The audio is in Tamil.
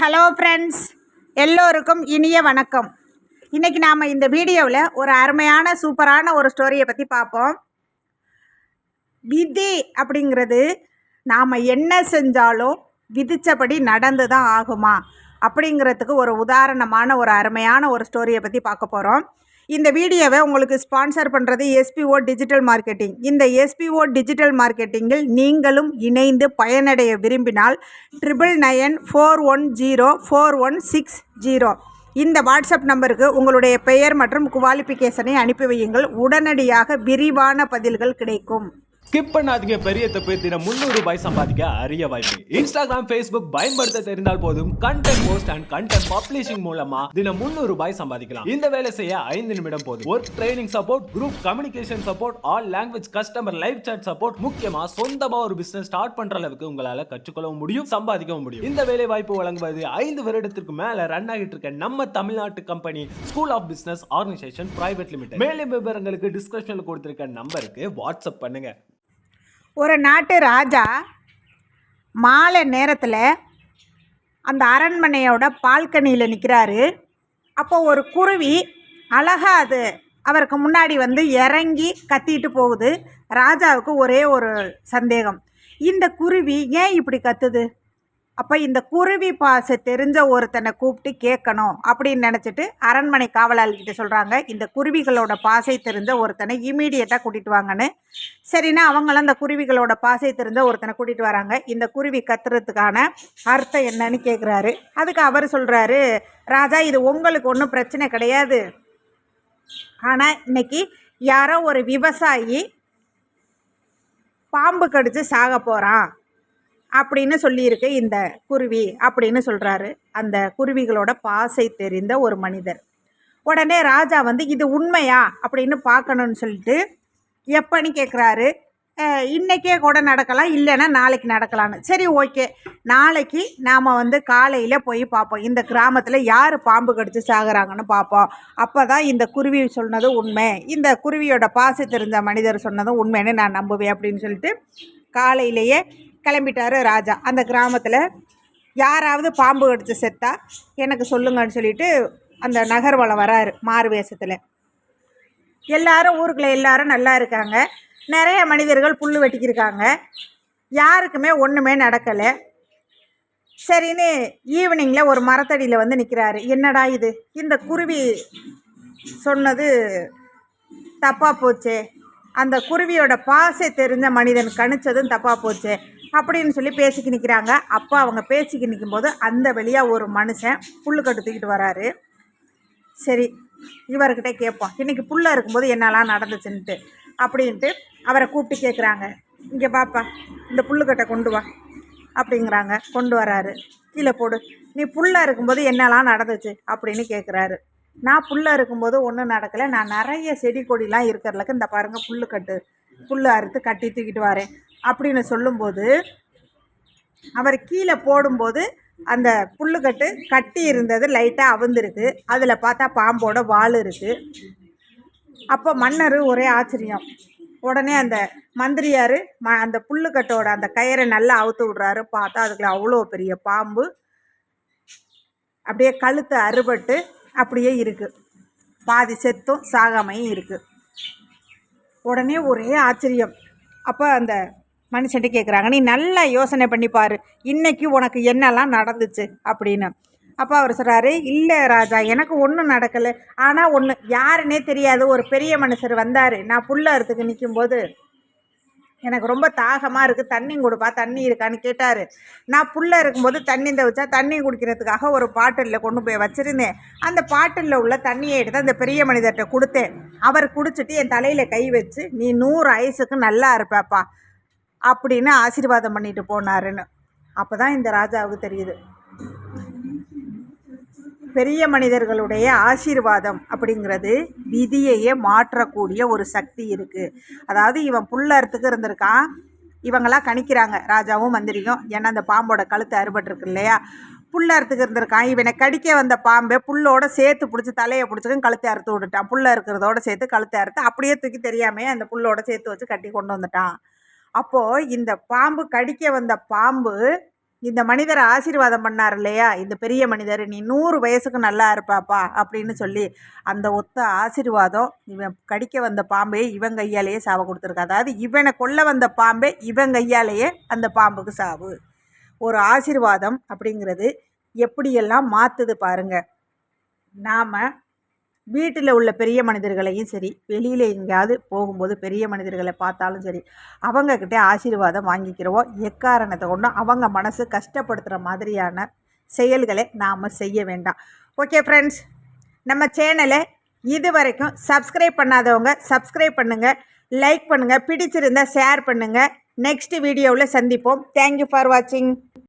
ஹலோ ஃப்ரெண்ட்ஸ், எல்லோருக்கும் இனிய வணக்கம். இன்றைக்கி நாம் இந்த வீடியோவில் ஒரு அருமையான சூப்பரான ஒரு ஸ்டோரியை பற்றி பார்ப்போம். விதி அப்படிங்கிறது நாம் என்ன செஞ்சாலும் விதித்தபடி நடந்து தான் ஆகுமா அப்படிங்கிறதுக்கு ஒரு உதாரணமான ஒரு அருமையான ஒரு ஸ்டோரியை பற்றி பார்க்க போகிறோம். இந்த வீடியோவை உங்களுக்கு ஸ்பான்சர் பண்ணுறது எஸ்பிஓ டிஜிட்டல் மார்க்கெட்டிங். இந்த எஸ்பிஓ டிஜிட்டல் மார்க்கெட்டிங்கில் நீங்களும் இணைந்து பயனடைய விரும்பினால் 9994104160 இந்த வாட்ஸ்அப் நம்பருக்கு உங்களுடைய பெயர் மற்றும் குவாலிஃபிகேஷனை அனுப்பி வையுங்கள். உடனடியாக விரிவான பதில்கள் கிடைக்கும். ஸ்கிப் பண்ணாதீங்க. பெரிய தப்பு. தினம் 300 ரூபாய் சம்பாதிக்க அரிய வாய்ப்பு. இன்ஸ்டாகிராம், ஃபேஸ்புக் பயன்படுத்த தெரிந்தால் போதும். Content post and content publishing மூலமா தினம் 300 ரூபாய் சம்பாதிக்கலாம். இந்த வேலை செய்ய 5 நிமிடம் போதும். Work training support, group communication support, all language customer live chat support, முக்கியமா சொந்தமா ஒரு பிசினஸ் ஸ்டார்ட் பண்ற அளவுக்கு உங்களால கற்றுக்கொள்ளவும் முடியும், சம்பாதிக்கவும் முடியும். இந்த வேலை வாய்ப்பு வழங்குவது 5 வருடத்திற்கு மேல ரன் ஆகிட்டு இருக்க நம்ம தமிழ்நாட்டு company school of business organisation private limited. மேலும் விவரங்களுக்கு டிஸ்கிரிப்ஷன்ல கொடுத்திருக்க நம்பருக்கு வாட்ஸ்அப் பண்ணுங்க. ஒரு நாட்டு ராஜா மாலை நேரத்தில் அந்த அரண்மனையோட பால்கனியில் நிற்கிறாரு. அப்போ ஒரு குருவி அழகாக அது அவருக்கு முன்னாடி வந்து இறங்கி கத்திட்டு போகுது. ராஜாவுக்கு ஒரே ஒரு சந்தேகம், இந்த குருவி ஏன் இப்படி கத்துது? அப்போ இந்த குருவி பாசை தெரிஞ்ச ஒருத்தனை கூப்பிட்டு கேட்கணும் அப்படின்னு நினச்சிட்டு அரண்மனை காவலாளிகிட்ட சொல்கிறாங்க, இந்த குருவிகளோட பாசை தெரிஞ்ச ஒருத்தனை இமீடியட்டாக கூட்டிகிட்டு வாங்கன்னு. சரின்னா அவங்களும் அந்த குருவிகளோட பாசை தெரிஞ்ச ஒருத்தனை கூட்டிகிட்டு வராங்க. இந்த குருவி கத்துறதுக்கான அர்த்தம் என்னன்னு கேட்குறாரு. அதுக்கு அவர் சொல்கிறாரு, ராஜா, இது உங்களுக்கு ஒன்றும் பிரச்சனை கிடையாது. ஆனால் இன்னைக்கு யாரோ ஒரு விவசாயி பாம்பு கடிச்சு சாக போகிறான் அப்படின்னு சொல்லியிருக்கு இந்த குருவி அப்படின்னு சொல்கிறாரு அந்த குருவிகளோட பாசை தெரிந்த ஒரு மனிதர். உடனே ராஜா வந்து இது உண்மையா அப்படின்னு பார்க்கணுன்னு சொல்லிட்டு எப்போன்னு கேட்குறாரு. இன்றைக்கே கூட நடக்கலாம், இல்லைன்னா நாளைக்கு நடக்கலான்னு. சரி, ஓகே, நாளைக்கு நாம் வந்து காலையில் போய் பார்ப்போம், இந்த கிராமத்தில் யார் பாம்பு கடிச்சு சாகுறாங்கன்னு பார்ப்போம். அப்போ தான் இந்த குருவி சொன்னது உண்மை, இந்த குருவியோட பாசை தெரிஞ்ச மனிதர் சொன்னதும் உண்மைன்னு நான் நம்புவேன் அப்படின்னு சொல்லிட்டு காலையிலேயே கிளம்பிட்டார் ராஜா. அந்த கிராமத்தில் யாராவது பாம்பு கடிச்சு செத்தா எனக்கு சொல்லுங்கன்னு சொல்லிட்டு அந்த நகர்வலம் வராரு மாறு வேஷத்தில். எல்லாரும் ஊருக்குள்ளே எல்லாரும் நல்லா இருக்காங்க. நிறைய மனிதர்கள் புல் வெட்டிக்கிருக்காங்க. யாருக்குமே ஒன்றுமே நடக்கலை. சரின்னு ஈவினிங்கில் ஒரு மரத்தடியில் வந்து நிற்கிறாரு. என்னடா இது, இந்த குருவி சொன்னது தப்பாக போச்சே, அந்த குருவியோட பாசை தெரிஞ்ச மனிதன் கணிச்சதும் தப்பாக போச்சு அப்படின்னு சொல்லி பேசிக்கி நிற்கிறாங்க. அப்போ அவங்க பேசிக்கி நிற்கும்போது அந்த வழியாக ஒரு மனுஷன் புல் கட்டு தூக்கிட்டு வராரு. சரி, இவர்கிட்ட கேட்போம், இன்றைக்கி புல்ல இருக்கும்போது என்னெல்லாம் நடந்துச்சுன்ட்டு அப்படின்ட்டு அவரை கூப்பிட்டு கேட்குறாங்க. இங்கே பாப்பா, இந்த புல்லுக்கட்டை கொண்டு வா அப்படிங்கிறாங்க. கொண்டு வராரு. கீழே போடு, நீ புல்ல இருக்கும்போது என்னெல்லாம் நடந்துச்சு அப்படின்னு கேட்குறாரு. நான் புல்ல இருக்கும்போது ஒன்றும் நடக்கலை, நான் நிறைய செடி கொடிலாம் இருக்கிறதுக்கு இந்த பாருங்கள் புல்லுக்கட்டு, புல் அறுத்து கட்டி தூக்கிட்டு வரேன் அப்படின்னு சொல்லும்போது அவர் கீழே போடும்போது அந்த புல்லுக்கட்டு கட்டி இருந்தது லைட்டாக அவுந்திருக்கு. அதில் பார்த்தா பாம்போட வால் இருக்குது. அப்போ மன்னர் ஒரே ஆச்சரியம். உடனே அந்த மந்திரியார் அந்த புல்லுக்கட்டோட அந்த கயிறை நல்லா அவுத்து விட்றாரு. பார்த்தா அதுக்குள்ள அவ்வளோ பெரிய பாம்பு அப்படியே கழுத்து அறுபட்டு அப்படியே இருக்குது, பாதி செத்தும் சாகாமையும் இருக்குது. உடனே ஒரே ஆச்சரியம். அப்போ அந்த மனுஷன்ட்டு கேட்குறாங்க, நீ நல்லா யோசனை பண்ணிப்பார், இன்றைக்கி உனக்கு என்னெல்லாம் நடந்துச்சு அப்படின்னு. அப்போ அவர் சொல்கிறாரு, இல்லை ராஜா, எனக்கு ஒன்றும் நடக்கலை. ஆனால் ஒன்று, யாருன்னே தெரியாது, ஒரு பெரிய மனுஷர் வந்தார். நான் புல்ல அறுத்துக்கு நிற்கும்போது எனக்கு ரொம்ப தாகமாக இருக்குது, தண்ணி கொடுப்பா, தண்ணி இருக்கான்னு கேட்டார். நான் புல்ல இருக்கும்போது தண்ணி தவிச்சா தண்ணி குடிக்கிறதுக்காக ஒரு பாட்டிலில் கொண்டு போய் வச்சுருந்தேன். அந்த பாட்டிலில் உள்ள தண்ணியை எடுத்து அந்த பெரிய மனிதர்கிட்ட கொடுத்தேன். அவர் குடிச்சிட்டு என் தலையில் கை வச்சு, நீ 100 ஆயுசுக்கு நல்லா இருப்பாப்பா அப்படின்னு ஆசீர்வாதம் பண்ணிட்டு போனாருன்னு. அப்போ தான் இந்த ராஜாவுக்கு தெரியுது, பெரிய மனிதர்களுடைய ஆசீர்வாதம் அப்படிங்கிறது விதியையே மாற்றக்கூடிய ஒரு சக்தி இருக்குது. அதாவது இவன் புல்லறத்துக்கு இருந்திருக்கான், இவங்களாம் கணிக்கிறாங்க, ராஜாவும் மந்திரியும். ஏன்னா அந்த பாம்போட கழுத்து அறுபட்டுருக்கு இல்லையா, புல்லறத்துக்கு இருந்திருக்கான். இவனை கடிக்க வந்த பாம்பை புல்லோட சேர்த்து பிடிச்சி தலையை பிடிச்சிக்கும் கழுத்தை அறுத்து விட்டுட்டான். புல்ல இருக்கிறதோட சேர்த்து கழுத்தை அறுத்து அப்படியே தூக்கி தெரியாமே அந்த புல்லோட சேர்த்து வச்சு கட்டி கொண்டு வந்துட்டான். அப்போது இந்த பாம்பு கடிக்க வந்த பாம்பு இந்த மனிதர் ஆசீர்வாதம் பண்ணார் இல்லையா, இந்த பெரிய மனிதர், நீ 100 வயசுக்கு நல்லா இருப்பாப்பா அப்படின்னு சொல்லி அந்த ஒத்த ஆசீர்வாதம் இவன் கடிக்க வந்த பாம்பே இவன் கையாலேயே சாவை கொடுத்துருக்கு. அதாவது இவனை கொல்ல வந்த பாம்பே இவன் கையாலேயே அந்த பாம்புக்கு சாவு. ஒரு ஆசீர்வாதம் அப்படிங்கிறது எப்படியெல்லாம் மாற்றுது பாருங்க. நாம் வீட்டில் உள்ள பெரிய மனிதர்களையும் சரி, வெளியில் எங்கேயாவது போகும்போது பெரிய மனிதர்களை பார்த்தாலும் சரி, அவங்கக்கிட்ட ஆசீர்வாதம் வாங்கிக்கிறோம். எக்காரணத்தை கொண்டும் அவங்க மனசு கஷ்டப்படுத்துகிற மாதிரியான செயல்களை நாம் செய்ய வேண்டாம். ஓகே ஃப்ரெண்ட்ஸ், நம்ம சேனலை இது வரைக்கும் சப்ஸ்கிரைப் பண்ணாதவங்க சப்ஸ்கிரைப் பண்ணுங்கள், லைக் பண்ணுங்கள், பிடிச்சிருந்தால் ஷேர் பண்ணுங்கள். நெக்ஸ்ட் வீடியோவில் சந்திப்போம். தேங்க்யூ ஃபார் வாட்சிங்.